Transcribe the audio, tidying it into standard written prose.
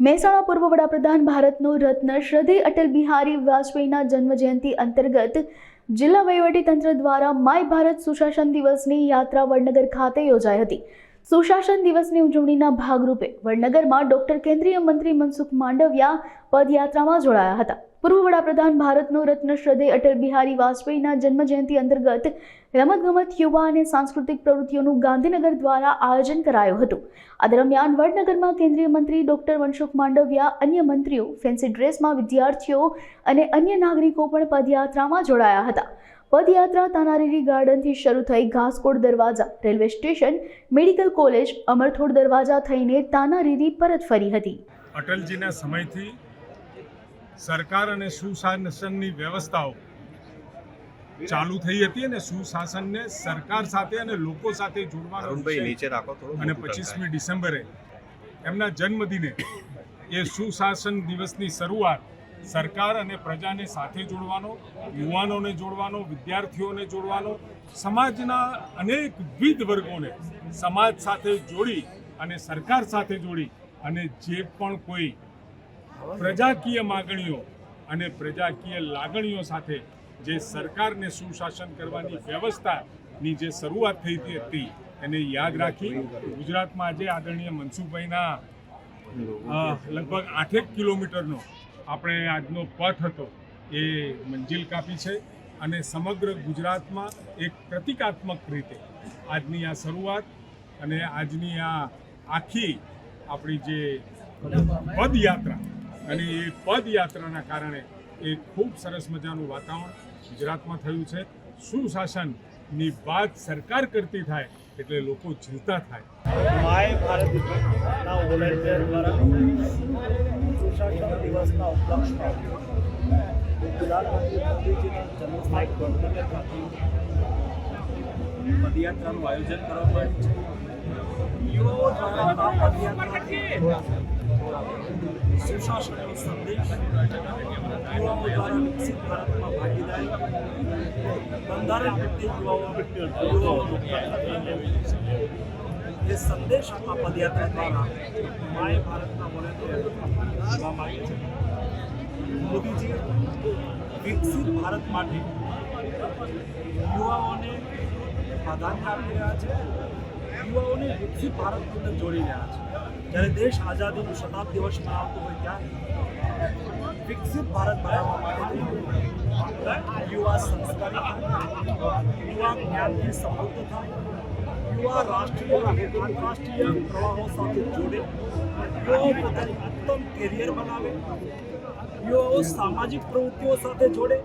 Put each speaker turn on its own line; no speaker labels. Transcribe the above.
મહેસાણા પૂર્વ વડાપ્રધાન ભારતનો રત્ન શ્રદ્ધેય અટલ બિહારી વાજપેયીના જન્મજયંતિ અંતર્ગત જિલ્લા વહીવટીતંત્ર દ્વારા માય ભારત સુશાસન દિવસની યાત્રા વડનગર ખાતે યોજાઈ હતી। સુશાસન દિવસની ઉજવણીના ભાગરૂપે વડનગરમાં ડોક્ટર કેન્દ્રીય મંત્રી મનસુખ માંડવિયા પદયાત્રામાં જોડાયા હતા। પૂર્વ વડાપ્રધાન ભારતનો રત્ન શ્રદ્ધેય અટલ બિહારી વાજપેયીના જન્મજયંતિ અંતર્ગત રમતગમત, યુવા અને સાંસ્કૃતિક પ્રવૃત્તિઓનું ગાંધીનગર દ્વારા આયોજન કરાયું હતું। આ દરમિયાન વડનગરમાં કેન્દ્રીય મંત્રી ડોક્ટર મનસુખ માંડવિયા, અન્ય મંત્રીઓ, ફેન્સી ડ્રેસમાં વિદ્યાર્થીઓ અને અન્ય નાગરિકો પણ પદયાત્રામાં જોડાયા હતા। પદયાત્રા તાનારીરી ગાર્ડનથી શરૂ થઈ ઘાસકોટ દરવાજા, રેલવે સ્ટેશન, મેડિકલ કોલેજ, અમરથોડ દરવાજા થઈને તાનારીરી પરત ફરી હતી।
અટલજીના સમયથી સરકાર અને સુશાસનની વ્યવસ્થાઓ ચાલુ થઈ હતી અને સુશાસનને સરકાર સાથે અને લોકો સાથે જોડવાનો અને 25મી ડિસેમ્બરે એમના જન્મદિને એ સુશાસન દિવસની શરૂઆત સરકાર અને પ્રજાને સાથે જોડવાનો, યુવાનોને જોડવાનો, વિદ્યાર્થીઓને જોડવાનો, સમાજના અનેકવિધ વર્ગોને સમાજ સાથે જોડી અને સરકાર સાથે જોડી અને જે પણ કોઈ પ્રજાકીય માગણીઓ અને પ્રજાકીય લાગણીઓ સાથે જે સરકારને સુશાસન કરવાની વ્યવસ્થાની જે શરૂઆત થઈ હતી એને યાદ રાખી ગુજરાતમાં આજે આદરણીય મનસુખભાઈના લગભગ 8 કિલોમીટરનો આપણે આજનો પથ હતો એ મંજિલ કાપી છે અને સમગ્ર ગુજરાતમાં એક પ્રતિકાત્મક રીતે આજની આ શરૂઆત અને આજની આ આખી આપણી જે પદયાત્રા અને એ પદયાત્રાના કારણે એક ખૂબ સરસ મજાનું વાતાવરણ ગુજરાતમાં થયું છે। સુશાસનની વાત સરકાર કરતી થાય એટલે લોકો જીવતા થાય।
માય ભારતના વોલેન્ટિયર દ્વારા સુશાસન દિવસના ઉપલક્ષમાં પ્રધાનમંત્રી મોદીજીના જન્મસ્થાન વડનગર ખાતે પદયાત્રાનું આયોજન કરવામાં આવ્યું છે। યુવાઓ દ્વારા આ પદયાત્રા સુશાસનનો સંદેશ, યુવાઓ દ્વારા વિકસિત ભારતમાં ભાગીદારી, બંધારણ પ્રત્યે યુવાઓનો એ સંદેશ આ પદયાત્રા દ્વારા માય ભારતના વોલેન્ટિયર આપવામાં આવ્યો છે। મોદીજી વિકસિત ભારત માટે યુવાઓને પ્રાધાન્ય આપી રહ્યા છે, યુવાઓને વિકસિત ભારતની અંદર જોડી રહ્યા છે। જ્યારે દેશ આઝાદીનો શતાબ્દી વર્ષ મનાવતો હોય ત્યારે વિકસિત ભારત બનાવવા માટે યુવા સંસ્કારી થાય, યુવા જ્ઞાનથી સમૃદ્ધ થાય, યુવા રાષ્ટ્રીય અને આંતરરાષ્ટ્રીય પ્રવાહો સાથે જોડે, યુવાઓ પોતાનું ઉત્તમ કેરિયર બનાવે, યુવાઓ સામાજિક પ્રવૃત્તિઓ સાથે જોડે